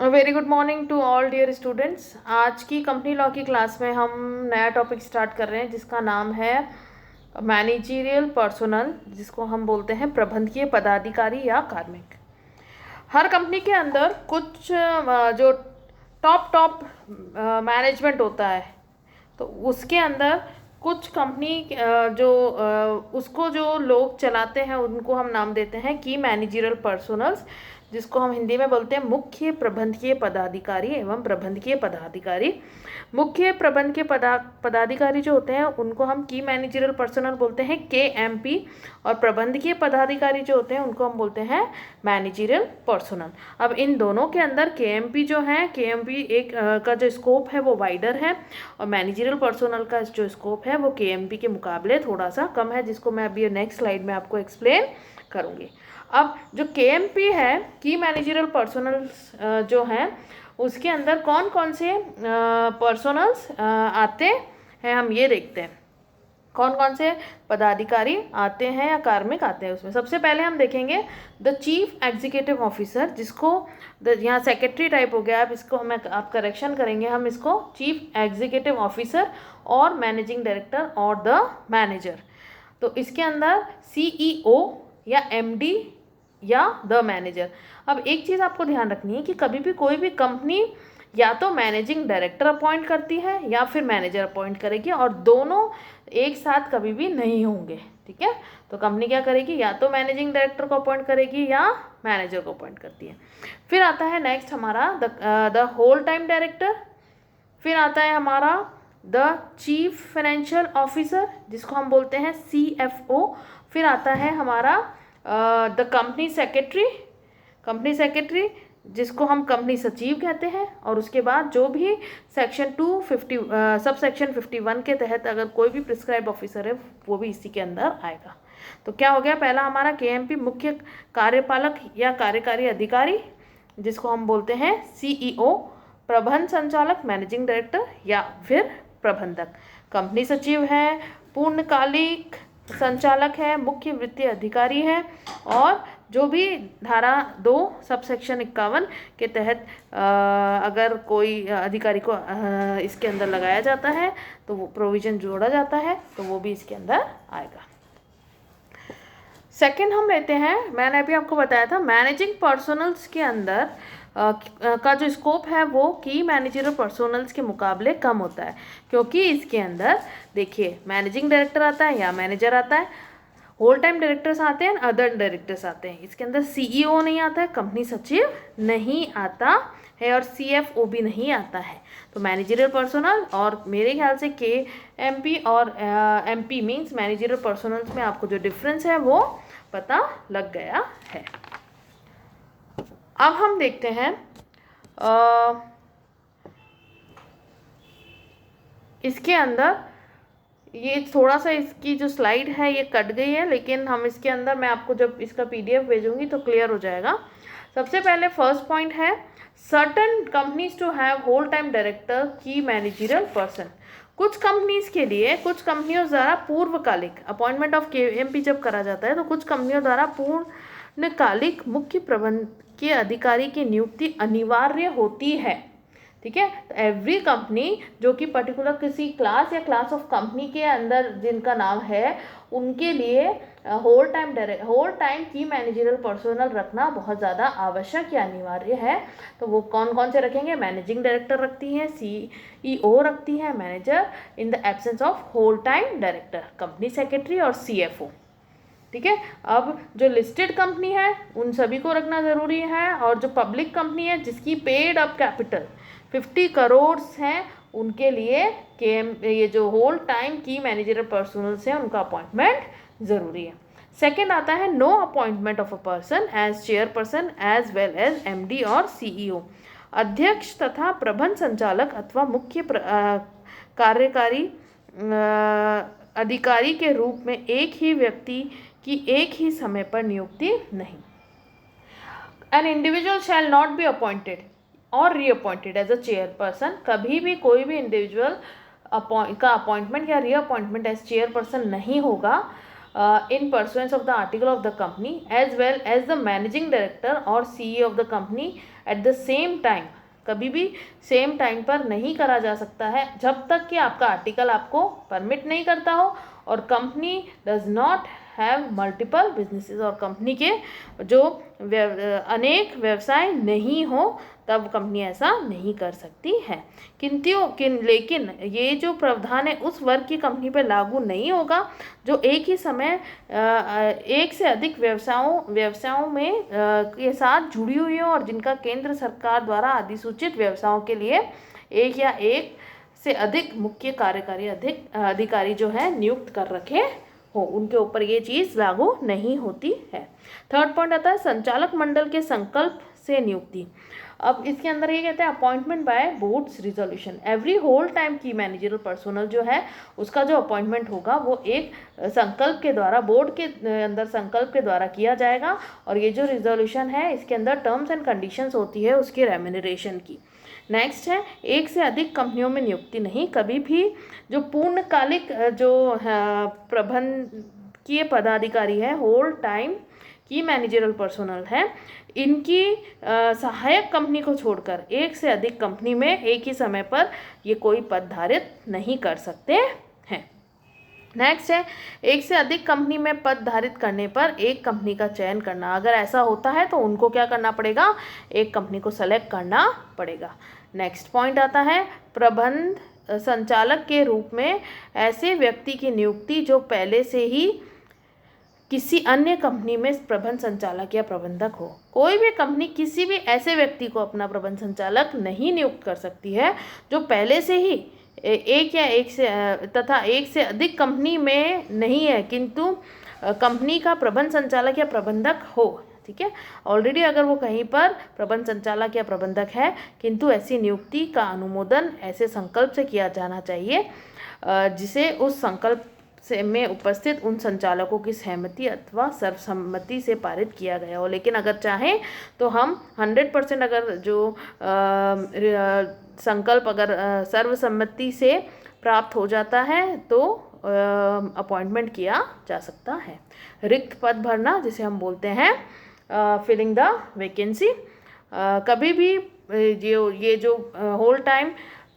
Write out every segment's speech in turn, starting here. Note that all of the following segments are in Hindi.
Very good morning to all dear students. आज की कंपनी लॉ की क्लास में हम नया टॉपिक स्टार्ट कर रहे हैं जिसका नाम है मैनेजरियल पर्सोनल, जिसको हम बोलते हैं प्रबंधकीय पदाधिकारी या कार्मिक। हर कंपनी के अंदर कुछ जो टॉप मैनेजमेंट होता है, तो उसके अंदर कुछ कंपनी उसको जो लोग चलाते हैं उनको हम नाम देते हैं की मैनेजरियल पर्सोनल्स, जिसको हम हिंदी में बोलते हैं मुख्य प्रबंधकीय पदाधिकारी एवं प्रबंधकीय पदाधिकारी। मुख्य प्रबंधकीय पदाधिकारी जो होते हैं उनको हम की मैनेजरियल पर्सनल बोलते हैं KMP, और प्रबंधकीय पदाधिकारी जो होते हैं उनको हम बोलते हैं मैनेजरियल पर्सनल। अब इन दोनों के अंदर KMP जो है, KMP एक का जो स्कोप है वो वाइडर है, और मैनेजरियल पर्सनल का जो स्कोप है वो KMP के मुकाबले थोड़ा सा कम है, जिसको मैं अभी नेक्स्ट स्लाइड में आपको एक्सप्लेन करूँगी। अब जो KMP है, की मैनेजरियल पर्सोनल्स जो हैं, उसके अंदर कौन कौन से पर्सोनल्स आते हैं हम ये देखते हैं। कौन कौन से पदाधिकारी आते हैं या कार्मिक आते हैं उसमें। सबसे पहले हम देखेंगे द चीफ एग्जीक्यूटिव ऑफिसर, जिसको यहाँ सेक्रेटरी टाइप हो गया, अब इसको आप करेक्शन करेंगे, हम इसको चीफ एग्जीक्यूटिव ऑफिसर और मैनेजिंग डायरेक्टर और द मैनेजर। तो इसके अंदर CEO या MD या द मैनेजर। अब एक चीज़ आपको ध्यान रखनी है कि कभी भी कोई भी कंपनी या तो मैनेजिंग डायरेक्टर अपॉइंट करती है या फिर मैनेजर अपॉइंट करेगी, और दोनों एक साथ कभी भी नहीं होंगे। ठीक है, तो कंपनी क्या करेगी, या तो मैनेजिंग डायरेक्टर को अपॉइंट करेगी या मैनेजर को अपॉइंट करती है। फिर आता है नेक्स्ट हमारा द होल टाइम डायरेक्टर। फिर आता है हमारा द चीफ फाइनेंशियल ऑफिसर, जिसको हम बोलते हैं CFO। फिर आता है हमारा द कंपनी सेक्रेटरी, जिसको हम कंपनी सचिव कहते हैं। और उसके बाद जो भी सेक्शन 250 सब सेक्शन 51 के तहत अगर कोई भी प्रिस्क्राइब ऑफिसर है वो भी इसी के अंदर आएगा। तो क्या हो गया, पहला हमारा KMP मुख्य कार्यपालक या कार्यकारी अधिकारी, जिसको हम बोलते हैं CEO, प्रबंध संचालक मैनेजिंग डायरेक्टर या फिर प्रबंधक। कंपनी सचिव है, पूर्णकालिक संचालक है, मुख्य वित्तीय अधिकारी है, और जो भी धारा 2 सब सेक्शन 51 के तहत अगर कोई अधिकारी को इसके अंदर लगाया जाता है तो वो प्रोविज़न जोड़ा जाता है तो वो भी इसके अंदर आएगा। सेकंड हम लेते हैं, मैंने अभी आपको बताया था मैनेजिंग पर्सोनल्स के अंदर का जो स्कोप है वो की मैनेजरियल पर्सोनल्स के मुकाबले कम होता है, क्योंकि इसके अंदर देखिए मैनेजिंग डायरेक्टर आता है या मैनेजर आता है, होल टाइम डायरेक्टर्स आते हैं, अदर डायरेक्टर्स आते हैं। इसके अंदर CEO नहीं आता है, कंपनी सचिव नहीं आता है, और CFO भी नहीं आता है। तो मैनेजरियल पर्सोनल, और मेरे ख्याल से KMP और MP मीन्स मैनेजरियल पर्सोनल्स में आपको जो डिफरेंस है वो पता लग गया है। अब हम देखते हैं इसके अंदर ये थोड़ा सा इसकी जो स्लाइड है ये कट गई है, लेकिन हम इसके अंदर मैं आपको जब इसका PDF भेजूंगी तो क्लियर हो जाएगा। सबसे पहले फर्स्ट पॉइंट है certain companies to have whole time director की मैनेजरियल पर्सन। कुछ कंपनीज के लिए, कुछ कंपनियों द्वारा पूर्वकालिक अपॉइंटमेंट ऑफ KMP जब करा जाता है तो कुछ कंपनियों द्वारा पूर्णकालिक मुख्य प्रबंधकीय अधिकारी की नियुक्ति अनिवार्य होती है। ठीक है, तो एवरी कंपनी जो कि पर्टिकुलर किसी क्लास या क्लास ऑफ कंपनी के अंदर जिनका नाम है उनके लिए होल टाइम की मैनेजरियल पर्सोनल रखना बहुत ज़्यादा आवश्यक या अनिवार्य है। तो वो कौन कौन से रखेंगे, मैनेजिंग डायरेक्टर रखती है, CEO रखती है, manager in the absence of whole time director, company secretary और CFO। ठीक है, अब जो लिस्टेड कंपनी है उन सभी को रखना ज़रूरी है, और जो पब्लिक कंपनी है जिसकी पेड अप कैपिटल 50 करोड़ हैं उनके लिए ये जो होल टाइम की मैनेजरियल पर्सोनल्स हैं उनका अपॉइंटमेंट ज़रूरी है। सेकंड आता है no appointment of a person as chairperson as well as MD और CEO। अध्यक्ष तथा प्रबंध संचालक अथवा मुख्य कार्यकारी अधिकारी के रूप में एक ही व्यक्ति की एक ही समय पर नियुक्ति नहीं। An individual shall not be appointed और रीअपॉइंटेड एज अ चेयरपर्सन। कभी भी कोई भी इंडिविजुअल का अपॉइंटमेंट या रीअपॉइंटमेंट एज चेयरपर्सन नहीं होगा in pursuance of the article of the company as well as the managing director or CEO of the company at the same time। कभी भी सेम टाइम पर नहीं करा जा सकता है जब तक कि आपका आर्टिकल आपको परमिट नहीं करता हो और company does not have multiple businesses, और कंपनी के जो अनेक व्यवसाय नहीं हो तब कंपनी ऐसा नहीं कर सकती है। लेकिन ये जो प्रावधान है उस वर्ग की कंपनी पर लागू नहीं होगा जो एक ही समय एक से अधिक व्यवसायों में के साथ जुड़ी हुई हो और जिनका केंद्र सरकार द्वारा अधिसूचित व्यवसायों के लिए एक या एक से अधिक मुख्य कार्यकारी अधिकारी जो है नियुक्त कर रखे हो, उनके ऊपर ये चीज़ लागू नहीं होती है। थर्ड पॉइंट आता है संचालक मंडल के संकल्प से नियुक्ति। अब इसके अंदर ये कहते हैं appointment by boards resolution. Every whole time की मैनेजरल पर्सनल जो है उसका जो अपॉइंटमेंट होगा वो एक संकल्प के द्वारा, बोर्ड के अंदर संकल्प के द्वारा किया जाएगा, और ये जो रिजोल्यूशन है इसके अंदर टर्म्स एंड कंडीशंस होती है उसकी रेम्यूनरेशन की। नेक्स्ट है एक से अधिक कंपनियों में नियुक्ति नहीं। कभी भी जो पूर्णकालिक जो प्रबंधकीय पदाधिकारी है, होल टाइम की मैनेजरल पर्सनल है, इनकी सहायक कंपनी को छोड़कर एक से अधिक कंपनी में एक ही समय पर ये कोई पद धारित नहीं कर सकते हैं। नेक्स्ट है एक से अधिक कंपनी में पद धारित करने पर एक कंपनी का चयन करना। अगर ऐसा होता है तो उनको क्या करना पड़ेगा, एक कंपनी को सेलेक्ट करना पड़ेगा। नेक्स्ट पॉइंट आता है प्रबंध संचालक के रूप में ऐसे व्यक्ति की नियुक्ति जो पहले से ही किसी अन्य कंपनी में प्रबंध संचालक या प्रबंधक हो। कोई भी कंपनी किसी भी ऐसे व्यक्ति को अपना प्रबंध संचालक नहीं नियुक्त कर सकती है जो पहले से ही एक से अधिक कंपनी में नहीं है किंतु कंपनी का प्रबंध संचालक या प्रबंधक हो। ठीक है, ऑलरेडी अगर वो कहीं पर प्रबंध संचालक या प्रबंधक है किंतु ऐसी नियुक्ति का अनुमोदन ऐसे संकल्प से किया जाना चाहिए जिसे उस संकल्प से में उपस्थित उन संचालकों की सहमति अथवा सर्वसम्मति से पारित किया गया हो। लेकिन अगर चाहें तो हम 100% अगर जो संकल्प अगर सर्वसम्मति से प्राप्त हो जाता है तो अपॉइंटमेंट किया जा सकता है। रिक्त पद भरना जिसे हम बोलते हैं फिलिंग द वैकेंसी। कभी भी ये जो होल टाइम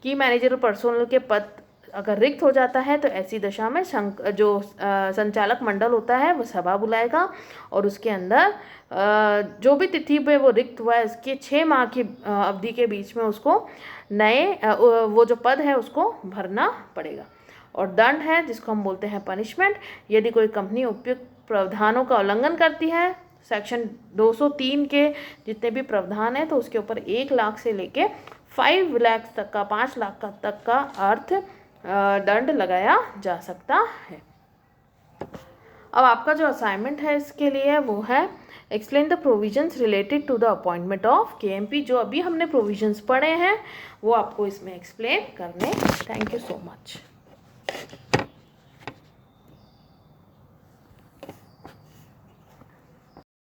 की मैनेजर पर्सनल के पद अगर रिक्त हो जाता है तो ऐसी दशा में जो संचालक मंडल होता है वो सभा बुलाएगा और उसके अंदर जो भी तिथि पे वो रिक्त हुआ है इसके 6 माह की अवधि के बीच में उसको नए वो जो पद है उसको भरना पड़ेगा। और दंड है जिसको हम बोलते हैं पनिशमेंट। यदि कोई कंपनी उपयुक्त प्रावधानों का उल्लंघन करती है, सेक्शन 203 के जितने भी प्रावधान है, तो उसके ऊपर 1 लाख से लेके 5 लाख तक का 5 लाख तक का अर्थ दंड लगाया जा सकता है। अब आपका जो असाइनमेंट है इसके लिए वो है explain the provisions related to the appointment of KMP। जो अभी हमने प्रोविजंस पढ़े हैं वो आपको इसमें एक्सप्लेन करने। Thank you so much.